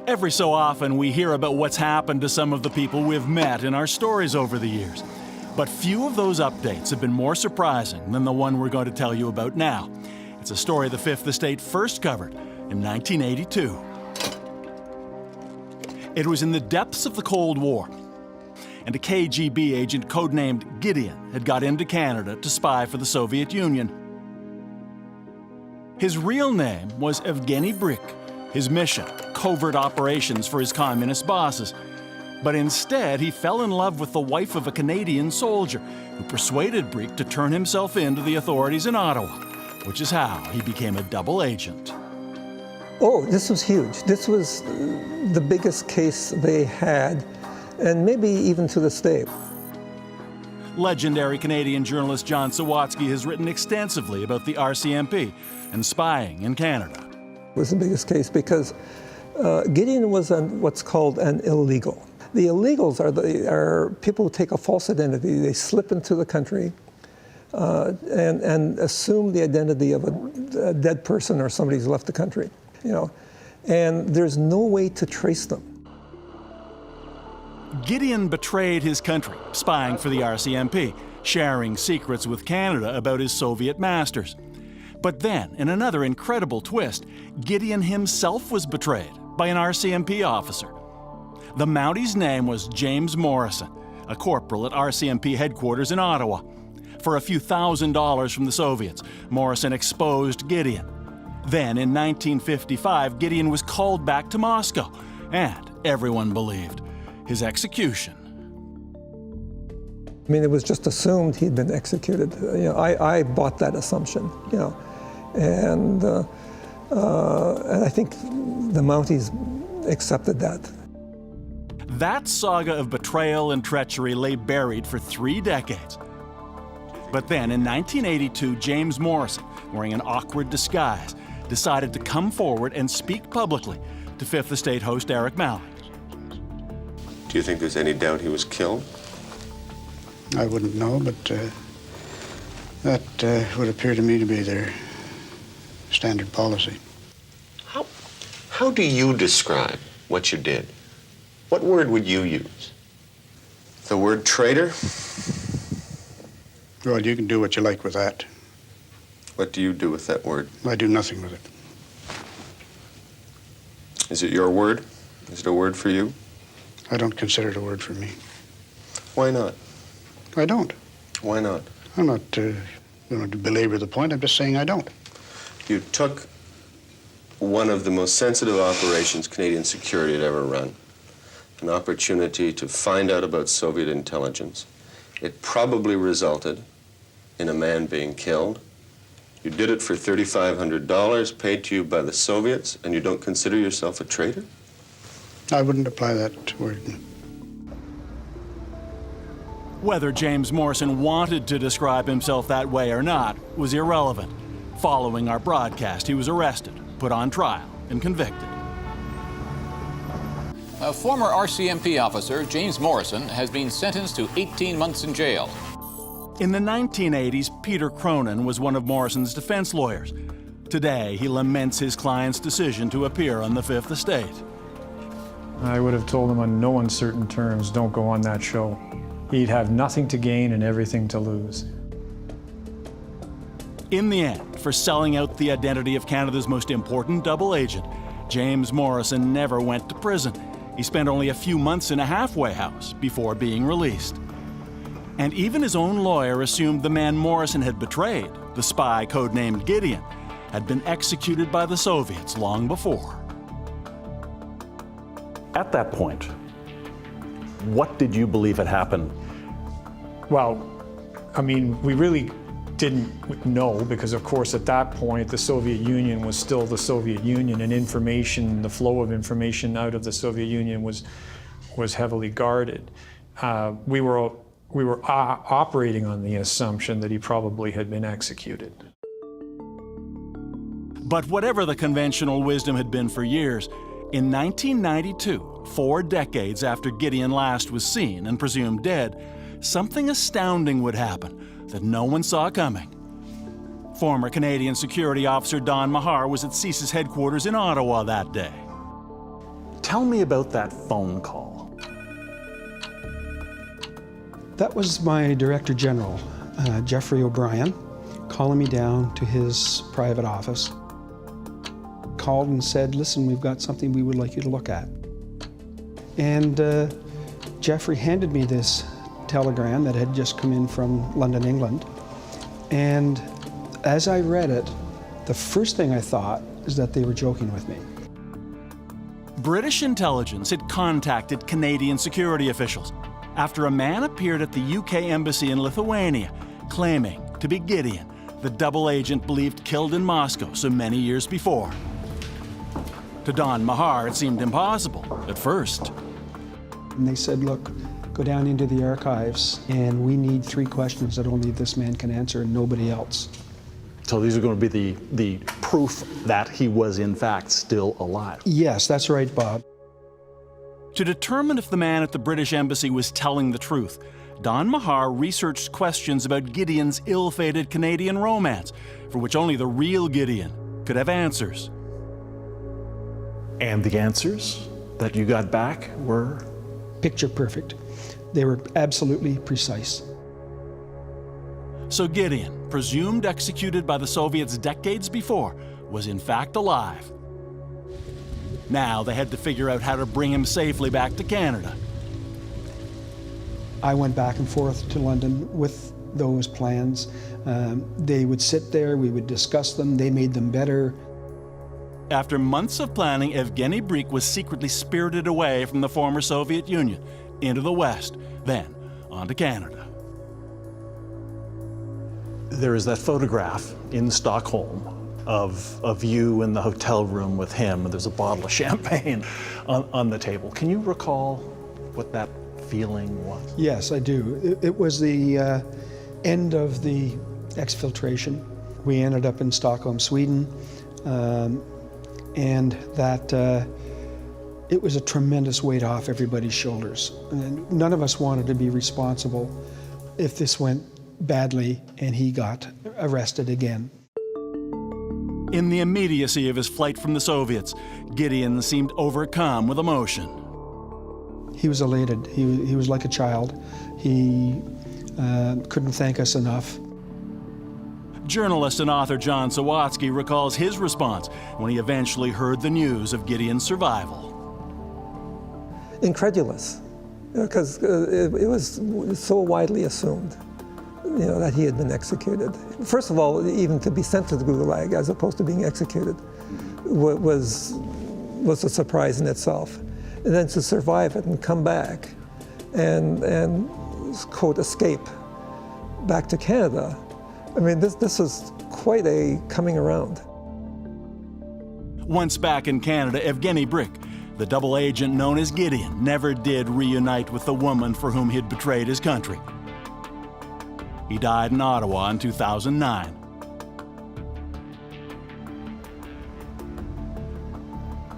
Every so often, we hear about what's happened to some of the people we've met in our stories over the years. But few of those updates have been more surprising than the one we're going to tell you about now. It's a story the Fifth Estate first covered in 1982. It was in the depths of the Cold War, and a KGB agent codenamed Gideon had got into Canada to spy for the Soviet Union. His real name was Evgeny Brik. His mission, covert operations for his communist bosses. But instead, he fell in love with the wife of a Canadian soldier who persuaded Brik to turn himself in to the authorities in Ottawa, which is how he became a double agent. Oh, this was huge. This was the biggest case they had, and maybe even to this day. Legendary Canadian journalist John Sawatsky has written extensively about the RCMP and spying in Canada. It was the biggest case because Gideon was what's called an illegal. The illegals are people who take a false identity. They slip into the country and assume the identity of a dead person or somebody who's left the country. You know, and there's no way to trace them. Gideon betrayed his country, spying for the RCMP, sharing secrets with Canada about his Soviet masters. But then, in another incredible twist, Gideon himself was betrayed by an RCMP officer. The Mountie's name was James Morrison, a corporal at RCMP headquarters in Ottawa. For a few $1,000s from the Soviets, Morrison exposed Gideon. Then, in 1955, Gideon was called back to Moscow, and everyone believed his execution. I mean, it was just assumed he'd been executed. You know, I bought that assumption, you know, and I think the Mounties accepted that. That saga of betrayal and treachery lay buried for 3 decades. But then, in 1982, James Morrison, wearing an awkward disguise, decided to come forward and speak publicly to Fifth Estate host Eric Malley. Do you think there's any doubt he was killed? I wouldn't know, but that would appear to me to be their standard policy. How do you describe what you did? What word would you use? The word traitor? Well, you can do what you like with that. What do you do with that word? I do nothing with it. Is it your word? Is it a word for you? I don't consider it a word for me. Why not? I don't. Why not? I'm not going to belabor the point. I'm just saying I don't. You took one of the most sensitive operations Canadian security had ever run, an opportunity to find out about Soviet intelligence. It probably resulted in a man being killed. You did it for $3,500 paid to you by the Soviets, and you don't consider yourself a traitor? I wouldn't apply that word. Whether James Morrison wanted to describe himself that way or not was irrelevant. Following our broadcast, he was arrested, put on trial, and convicted. A former RCMP officer, James Morrison, has been sentenced to 18 months in jail. In the 1980s, Peter Cronin was one of Morrison's defense lawyers. Today, he laments his client's decision to appear on the Fifth Estate. I would have told him on no uncertain terms, don't go on that show. He'd have nothing to gain and everything to lose. In the end, for selling out the identity of Canada's most important double agent, James Morrison never went to prison. He spent only a few months in a halfway house before being released. And even his own lawyer assumed the man Morrison had betrayed, the spy codenamed Gideon, had been executed by the Soviets long before. At that point, what did you believe had happened? Well, I mean, we really didn't know because, of course, at that point, the Soviet Union was still the Soviet Union, and information, the flow of information out of the Soviet Union was heavily guarded. We were operating on the assumption that he probably had been executed. But whatever the conventional wisdom had been for years, in 1992, 4 decades after Gideon last was seen and presumed dead, something astounding would happen that no one saw coming. Former Canadian security officer Don Mahar was at CSIS headquarters in Ottawa that day. Tell me about that phone call. That was my Director General, Jeffrey O'Brien, calling me down to his private office. Called and said, listen, we've got something we would like you to look at. And Jeffrey handed me this telegram that had just come in from London, England. And as I read it, the first thing I thought is that they were joking with me. British intelligence had contacted Canadian security officials after a man appeared at the UK embassy in Lithuania, claiming to be Gideon, the double agent believed killed in Moscow so many years before. To Don Mahar, it seemed impossible at first. And they said, look, go down into the archives, and we need 3 questions that only this man can answer and nobody else. So these are going to be the proof that he was in fact still alive. Yes, that's right, Bob. To determine if the man at the British embassy was telling the truth, Don Mahar researched questions about Gideon's ill-fated Canadian romance, for which only the real Gideon could have answers. And the answers that you got back were? Picture perfect. They were absolutely precise. So Gideon, presumed executed by the Soviets decades before, was in fact alive. Now they had to figure out how to bring him safely back to Canada. I went back and forth to London with those plans. They would sit there, we would discuss them, they made them better. After months of planning, Evgeny Brik was secretly spirited away from the former Soviet Union into the West, then on to Canada. There is that photograph in Stockholm of you in the hotel room with him, and there's a bottle of champagne on the table. Can you recall what that feeling was? Yes, I do. It was the end of the exfiltration. We ended up in Stockholm, Sweden, and that it was a tremendous weight off everybody's shoulders. And none of us wanted to be responsible if this went badly and he got arrested again. In the immediacy of his flight from the Soviets, Gideon seemed overcome with emotion. He was elated. He was like a child. He couldn't thank us enough. Journalist and author John Sawatsky recalls his response when he eventually heard the news of Gideon's survival. Incredulous, because it was so widely assumed, that he had been executed. First of all, even to be sent to the Gulag as opposed to being executed was a surprise in itself. And then to survive it and come back and quote, escape back to Canada. I mean, this was quite a coming around. Once back in Canada, Evgeny Brik, the double agent known as Gideon, never did reunite with the woman for whom he had betrayed his country. He died in Ottawa in 2009.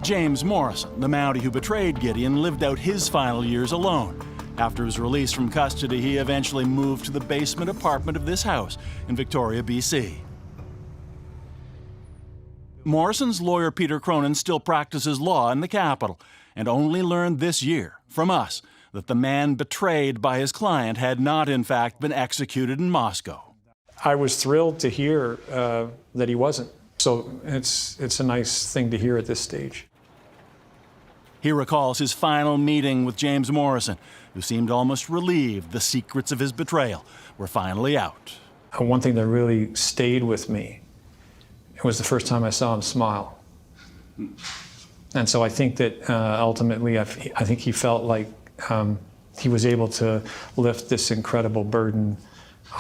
James Morrison, the Mountie who betrayed Gideon, lived out his final years alone. After his release from custody, he eventually moved to the basement apartment of this house in Victoria, BC. Morrison's lawyer Peter Cronin still practices law in the capital and only learned this year from us that the man betrayed by his client had not in fact been executed in Moscow. I was thrilled to hear that he wasn't. So it's a nice thing to hear at this stage. He recalls his final meeting with James Morrison, who seemed almost relieved the secrets of his betrayal were finally out. One thing that really stayed with me, it was the first time I saw him smile. And so I think that ultimately, I think he felt like he was able to lift this incredible burden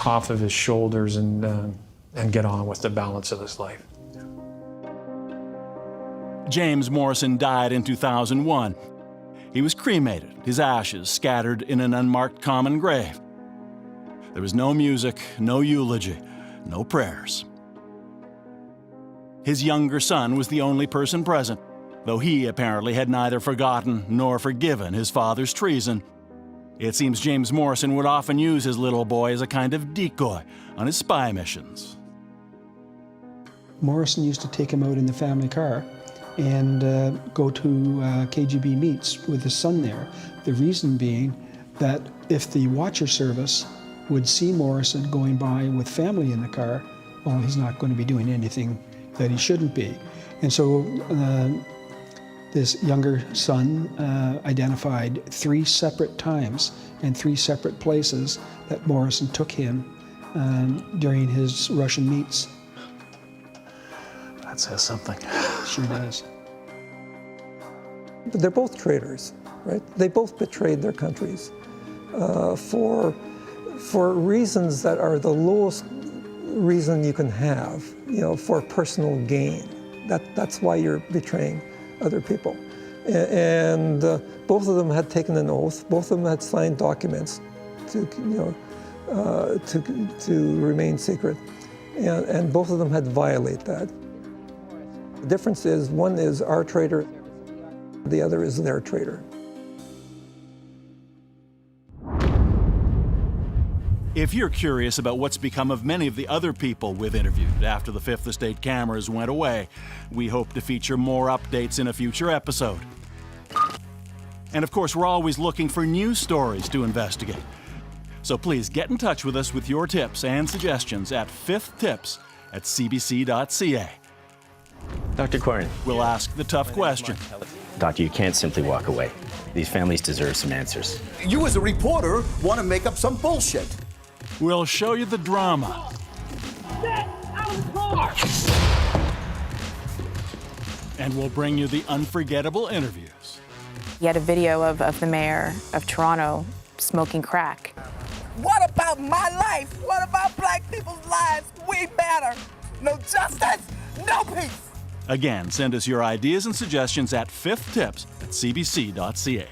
off of his shoulders and get on with the balance of his life. James Morrison died in 2001. He was cremated, his ashes scattered in an unmarked common grave. There was no music, no eulogy, no prayers. His younger son was the only person present, though he apparently had neither forgotten nor forgiven his father's treason. It seems James Morrison would often use his little boy as a kind of decoy on his spy missions. Morrison used to take him out in the family car and go to KGB meets with his son there. The reason being that if the watcher service would see Morrison going by with family in the car, well, he's not going to be doing anything that he shouldn't be. And so this younger son identified 3 separate times and 3 separate places that Morrison took him during his Russian meets. That says something. Sure does. But they're both traitors, right? They both betrayed their countries for reasons that are the lowest reason you can have, for personal gain. That's why you're betraying other people. And both of them had taken an oath. Both of them had signed documents to remain secret, and both of them had violated that. The difference is one is our traitor, the other is their traitor. If you're curious about what's become of many of the other people we've interviewed after the Fifth Estate cameras went away, we hope to feature more updates in a future episode. And of course, we're always looking for new stories to investigate. So please get in touch with us with your tips and suggestions at fifthtips@cbc.ca. Dr. Corrin. We'll ask the tough question. Doctor, you can't simply walk away. These families deserve some answers. You as a reporter want to make up some bullshit. We'll show you the drama. Get out of the car! And we'll bring you the unforgettable interviews. You had a video of the mayor of Toronto smoking crack. What about my life? What about black people's lives? We matter. No justice, no peace. Again, send us your ideas and suggestions at fifthtips@cbc.ca.